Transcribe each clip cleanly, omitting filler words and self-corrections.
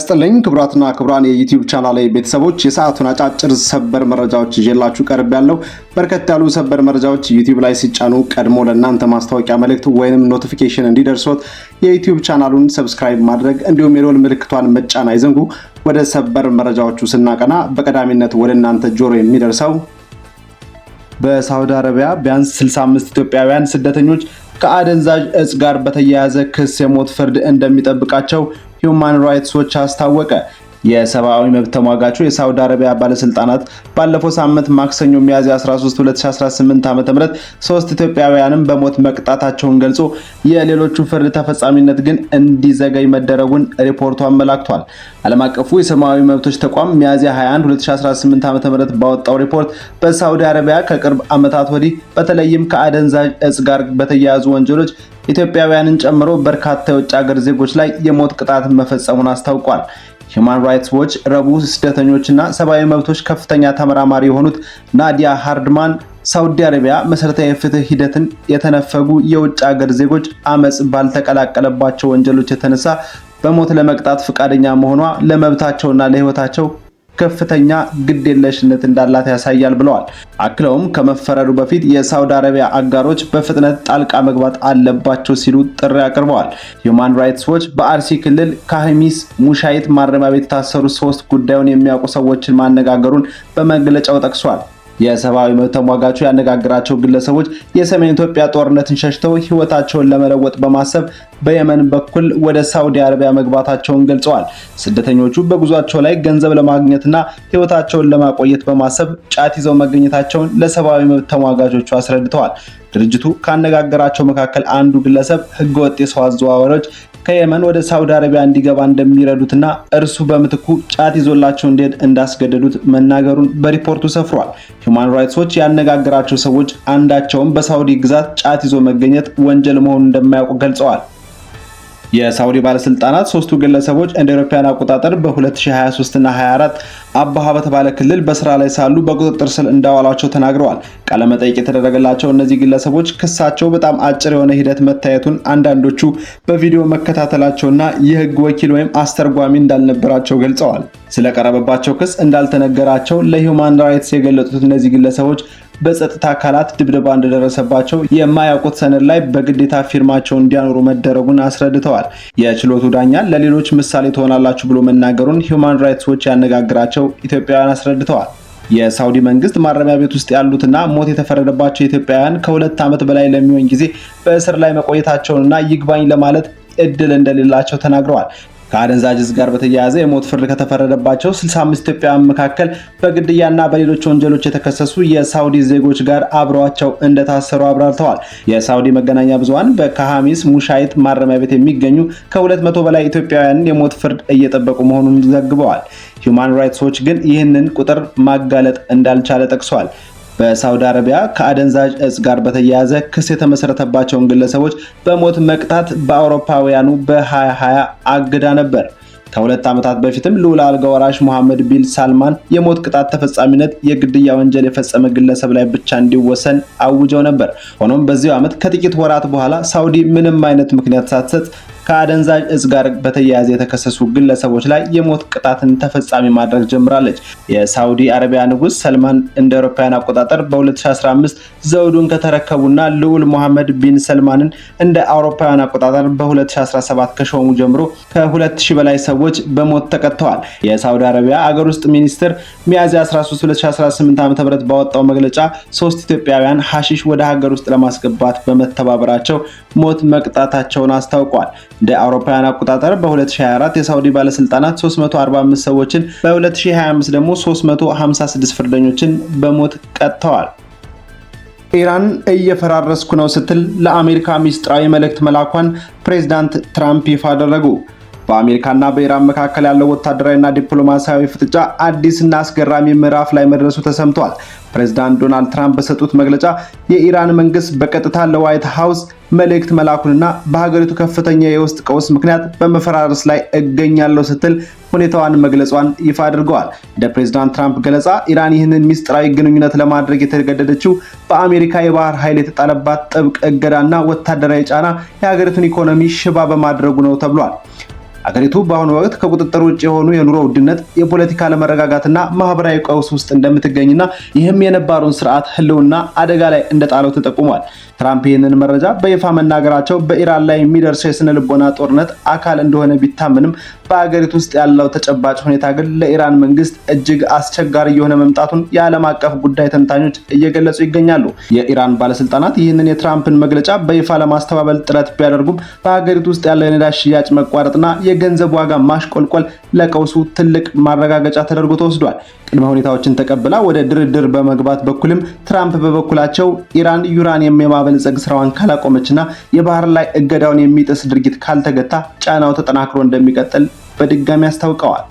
ይስጥልኝ ክቡራትና ክቡራን የዩቲዩብ ቻናሌ ቤተሰቦች የሰዓቱን አጫጭር ሰበር መረጃዎች ይዤላችሁ ቀርቤያለሁ። በርከት ያሉ ሰበር መረጃዎች ዩቲዩብ ላይ ሲጫኑ ቀድሞ ለእናንተ ማስታወቂያ መልእክት ወይንም ኖቲፊኬሽን እንዲደርሶት የዩቲዩብ ቻናሉን ሰብስክራይብ ማድረግ እንዲሁም የደወል ምልክቷን መጫን አይዘንጉ። ወደ ሰበር መረጃዎቹ ስናቀና በቀዳሚነት ወደ እናንተ ጆሮ የሚደርሰው በሳውዲ አረቢያ ቢያንስ 65 ኢትዮጵያውያን ስደተኞች ከአደንዛዥ እጽ ጋር በተያያዘ ክስ የሞት ፍርድ እንደሚጠብቃቸው ሂዩማን ራይትስ ዎች አስታወቀ። የሰብአዊ መብት ተሟጋቹ የሳውዲ አረቢያ ባለስልጣናት ባለፈው ሳምንት ማክሰኞ ሚያዝያ 13 2018 ዓ.ም 3 ኢትዮጵያውያንን በሞት መቅጣታቸውን ገልጾ የሌሎቹ ፍርድ ተፈጻሚነት ግን እንዲዘገይ መደረጉን ሪፖርቱ አመላክቷል። ዓለም አቀፉ የሰብአዊ መብቶች ተቋም ሚያዝያ 21 2018 ዓ.ም ባወጣው ሪፖርት በሳውዲ አረቢያ ከቅርብ ዓመታት ወዲህ በተለይም ከአደንዛዥ እጽ ጋር በተያያዙ ወንጀሎች ኢትዮጵያውያንን ጨምሮ በርካታ የውጭ ሀገር ዜጎች ላይ የሞት ቅጣት መፈጸሙን አስታውቋል። ሂዩማን ራይትስ ዎች ረቡዕ ስደተኞችና ሰብአዊ መብቶች ከፍተኛ ተመራማሪ የሆኑት ናዲያ ሃርድማን ሳውዲ አረቢያ መሰረታዊ የፍትህ ሂደትን የተነፈጉ የውጭ ሀገር ዜጎች አመጽ ባልተቀላቀለባቸው ወንጀሎች የተነሳ በሞት ለመቅጣት ፈቃደኛ መሆኗ ለመብታቸውና ለህይወታቸው ከፍተኛ ግዴለሽነት እንዳላት ያሳያል ብለዋል። አክለውም ከመፈረዱ በፊት የሳውዲ አረቢያ አጋሮች በፍጥነት ጣልቃ መግባት አለባቸው ሲሉ ጥሪ አቅርበዋል። ሂዩማን ራይትስ ዎች በአርሲ ክልል ካህሚስ ሙሻይት ማረሚያ ቤት የታሰሩ 3 ጉዳዩን የሚያውቁ ሰዎችን ማነጋገሩን በመግለጫው ጠቅሷል። የሰብአዊ መብት ተሟጋቹ ያነጋገራቸው ግለሰቦች የሰሜን ኢትዮጵያ ጦርነትን ሸሽተው ህይወታቸውን ለመለወጥ በማሰብ በየመን በኩል ወደ ሳውዲ አረቢያ መግባታቸውን ገልጸዋል። ስደተኞቹ በጉዟቸው ላይ ገንዘብ ለማግኘትና ህይወታቸውን ለማቆየት በማሰብ ጫት ይዘው መገኘታቸውን ለሰብአዊ መብት ተሟጋቾቹ አስረድተዋል። ድርጅቱ ካነጋገራቸው መካከል አንዱ ግለሰብ ህገወጥ የሰው አዘዋዋሪዎች ከየመን ወደ ሳውዲ አረቢያ እንዲገባ እንደሚረዱትና እርሱ በምትኩ ጫት ይዞላቸው እንዲሄድ እንዳስገደዱት መናገሩን በሪፖርቱ ሰፍሯል። ሂዩማን ራይትስ ዎች ያነጋገራቸው ሰዎች አንዳቸውም በሳውዲ ግዛት ጫት ይዞ መገኘት ወንጀል መሆኑን እንደማያውቁ ገልጸዋል። የሳውዲ ባለስልጣናት 3ቱ ግለሰቦች እንደ አውሮፓውያን አቆጣጠር በ2023 እና 24 አባሃ በተባለ ክልል በስራ ላይ ሳሉ በቁጥጥር ስር እንዳዋሏቸው ተናግረዋል። ቃለ መጠይቅ የተደረገላቸው እነዚህ ግለሰቦች ክሳቸው በጣም አጭር የሆነ ሂደት መታየቱን፣ አንዳንዶቹ በቪዲዮ መከታተላቸውና የህግ ወኪል ወይም አስተርጓሚ እንዳልነበራቸው ገልጸዋል። ስለቀረበባቸው ክስ እንዳልተነገራቸው ለሂዩማን ራይትስ የገለጹት እነዚህ ግለሰቦች በጸጥታ አካላት ድብደባ እንደደረሰባቸው የማያውቁት ሰነድ ላይ በግዴታ ፊርማቸውን እንዲያኖሩ መደረጉን አስረድተዋል። የችሎቱ ዳኛ ለሌሎች ምሳሌ ትሆናላችሁ ብሎ መናገሩን ሂዩማን ራይትስ ዎች ያነጋገራቸው ኢትዮጵያውያን አስረድተዋል። የሳውዲ መንግስት ማረሚያ ቤት ውስጥ ያሉትና ሞት የተፈረደባቸው ኢትዮጵያውያን ከ2 ዓመት በላይ ለሚሆን ጊዜ በእስር ላይ መቆየታቸውንና ይግባኝ ለማለት እድል እንደሌላቸው ተናግረዋል። ከአደንዛዥ እጽ ጋር በተያያዘ የሞት ፍርድ ከተፈረደባቸው 65 ኢትዮጵያውያን መካከል በግድያና በሌሎች ወንጀሎች የተከሰሱ የሳውዲ ዜጎች ጋር አብረዋቸው እንደታሰሩ አብራርተዋል። የሳውዲ መገናኛ ብዙሃን በካህሚስ ሙሻይት ማረሚያ ቤት የሚገኙ ከ200 በላይ ኢትዮጵያውያን የሞት ፍርድ እየጠበቁ መሆኑን ዘግበዋል። ሂዩማን ራይትስ ዎች ግን ይህንን ቁጥር ማጋለጥ እንዳልቻለ ጠቅሷል። በሳውዲ አረቢያ ከአደንዛዥ እጽ ጋር በተያያዘ ክስ የተመሰረተባቸውን ግለሰቦች በሞት መቅጣት በአውሮፓውያኑ በ2020 አግዳ ነበር። ከ2 ዓመታት በፊትም ልዑል አልጋ ወራሽ መሐመድ ቢን ሳልማን የሞት ቅጣት ተፈጻሚነት የግድያ ወንጀል የፈጸመ ግለሰብ ላይ ብቻ እንዲወሰን አውጀው ነበር። ሆኖም በዚሁ ዓመት ከጥቂት ወራት በኋላ ሳውዲ ምንም አይነት ምክንያት ሳትሰጥ ከአደንዛዥ እጽ ጋር በተያያዘ የተከሰሱ ግለሰቦች ላይ የሞት ቅጣትን ተፈጻሚ ማድረግ ጀምራለች። የሳውዲ አረቢያ ንጉስ ሰልማን እንደ አውሮፓውያን አቆጣጠር በ2015 ዘውዱን ከተረከቡና ልዑል መሐመድ ቢን ሰልማንን እንደ አውሮፓውያን አቆጣጠር በ2017 ከሾሙ ጀምሮ ከ2000 በላይ ሰዎች በሞት ተቀጥተዋል። የሳውዲ አረቢያ አገር ውስጥ ሚኒስትር ሚያዝያ 13 2018 ዓ.ም ባወጣው መግለጫ 3 ኢትዮጵያውያን ሐሺሽ ወደ ሀገር ውስጥ ለማስገባት በመተባበራቸው ሞት መቅጣታቸውን አስታውቋል። እንደ አውሮፓውያን አቆጣጠር በ2024 የሳውዲ ባለስልጣናት 345 ሰዎችን በ2025 ደግሞ 356 ፍርደኞችን በሞት ቀጥተዋል። ኢራን እየፈራረስኩ ነው ስትል ለአሜሪካ ሚስጥራዊ መልእክት መላኳን ፕሬዝዳንት ትራምፕ ይፋ አደረጉ። በአሜሪካና በኢራን መካከል ያለው ወታደራዊና ዲፕሎማሲያዊ ፍጥጫ አዲስና አስገራሚ ምዕራፍ ላይ መድረሱ ተሰምቷል። ፕሬዝዳንት ዶናልድ ትራምፕ በሰጡት መግለጫ የኢራን መንግስት በቀጥታ ለዋይት ሃውስ መልእክት መላኩንና በሀገሪቱ ከፍተኛ የውስጥ ቀውስ ምክንያት በመፈራረስ ላይ እገኛለሁ ስትል ሁኔታዋን መግለጿን ይፋ አድርገዋል። እንደ ፕሬዝዳንት ትራምፕ ገለጻ ኢራን ይህንን ሚስጥራዊ ግንኙነት ለማድረግ የተገደደችው በአሜሪካ የባህር ኃይል የተጣለባት ጥብቅ እገዳና ወታደራዊ ጫና የሀገሪቱን ኢኮኖሚ ሽባ በማድረጉ ነው ተብሏል። አገሪቱ በአሁኑ ወቅት ከቁጥጥር ውጭ የሆኑ የኑሮ ውድነት፣ የፖለቲካ አለመረጋጋትና ማህበራዊ ቀውስ ውስጥ እንደምትገኝና ይህም የነባሩን ስርዓት ህልውና አደጋ ላይ እንደጣለው ተጠቁሟል። ትራምፕ ይህንን መረጃ በይፋ መናገራቸው በኢራን ላይ የሚደርሰው የስነ ልቦና ጦርነት አካል እንደሆነ ቢታመንም በአገሪቱ ውስጥ ያለው ተጨባጭ ሁኔታ ግን ለኢራን መንግስት እጅግ አስቸጋሪ የሆነ መምጣቱን የዓለም አቀፍ ጉዳይ ተንታኞች እየገለጹ ይገኛሉ። የኢራን ባለስልጣናት ይህንን የትራምፕን መግለጫ በይፋ ለማስተባበል ጥረት ቢያደርጉም በአገሪቱ ውስጥ ያለው የነዳጅ ሽያጭ መቋረጥና የገንዘብ ዋጋ ማሽቆልቆል ለቀውሱ ትልቅ ማረጋገጫ ተደርጎ ተወስዷል። ቅድመ ሁኔታዎችን ተቀብላ ወደ ድርድር በመግባት በኩልም ትራምፕ በበኩላቸው ኢራን ዩራኒየም የማበልጸግ ስራዋን ካላቆመችና የባህር ላይ እገዳውን የሚጥስ ድርጊት ካልተገታ ጫናው ተጠናክሮ እንደሚቀጥል በድጋሚ አስታውቀዋል።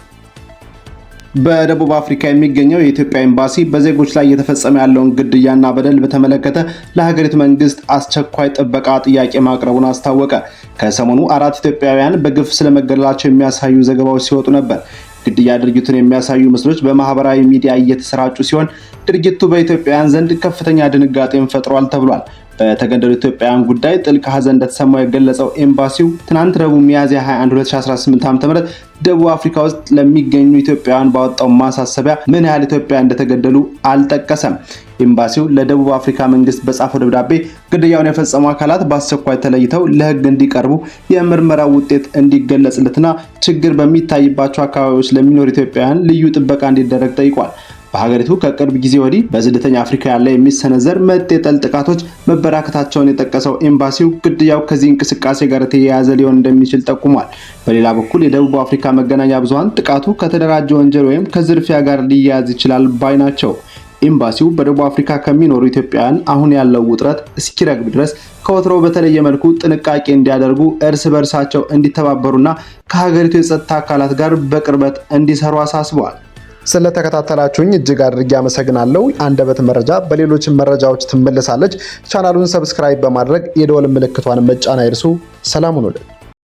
በደቡብ አፍሪካ የሚገኘው የኢትዮጵያ ኤምባሲ በዜጎች ላይ እየተፈጸመ ያለውን ግድያና በደል በተመለከተ ለሀገሪቱ መንግስት አስቸኳይ ጥበቃ ጥያቄ ማቅረቡን አስታወቀ። ከሰሞኑ 4 ኢትዮጵያውያን በግፍ ስለመገደላቸው የሚያሳዩ ዘገባዎች ሲወጡ ነበር። ግድያ ድርጊቱን የሚያሳዩ ምስሎች በማህበራዊ ሚዲያ እየተሰራጩ ሲሆን ድርጊቱ በኢትዮጵያውያን ዘንድ ከፍተኛ ድንጋጤን ፈጥሯል ተብሏል። በተገደሉ ኢትዮጵያውያን ጉዳይ ጥልቅ ሐዘን እንደተሰማው የገለጸው ኤምባሲው ትናንት ረቡዕ ሚያዝያ 21 2018 ዓ.ም ደቡብ አፍሪካ ውስጥ ለሚገኙ ኢትዮጵያውያን ባወጣው ማሳሰቢያ ምን ያህል ኢትዮጵያውያን እንደተገደሉ አልጠቀሰም። ኤምባሲው ለደቡብ አፍሪካ መንግስት በጻፈው ደብዳቤ ግድያውን የፈጸሙ አካላት በአስቸኳይ ተለይተው ለሕግ እንዲቀርቡ፣ የምርመራው ውጤት እንዲገለጽለትና ችግር በሚታይባቸው አካባቢዎች ለሚኖሩ ኢትዮጵያውያን ልዩ ጥበቃ እንዲደረግ ጠይቋል። በሀገሪቱ ከቅርብ ጊዜ ወዲህ በስደተኛ አፍሪካውያን ላይ የሚሰነዘር መጤ ጠል ጥቃቶች መበራከታቸውን የጠቀሰው ኤምባሲው ግድያው ከዚህ እንቅስቃሴ ጋር የተያያዘ ሊሆን እንደሚችል ጠቁሟል። በሌላ በኩል የደቡብ አፍሪካ መገናኛ ብዙሃን ጥቃቱ ከተደራጀ ወንጀል ወይም ከዝርፊያ ጋር ሊያያዝ ይችላል ባይ ናቸው። ኤምባሲው በደቡብ አፍሪካ ከሚኖሩ ኢትዮጵያውያን አሁን ያለው ውጥረት እስኪረግብ ድረስ ከወትሮ በተለየ መልኩ ጥንቃቄ እንዲያደርጉ፣ እርስ በርሳቸው እንዲተባበሩና ከሀገሪቱ የጸጥታ አካላት ጋር በቅርበት እንዲሰሩ አሳስበዋል። ስለተከታተላችሁኝ እጅግ አድርጌ አመሰግናለሁ። አንደበት መረጃ በሌሎች መረጃዎች ትመለሳለች። ቻናሉን ሰብስክራይብ በማድረግ የደወል ምልክቷን መጫን አይርሱ። ሰላም ሁኑልን።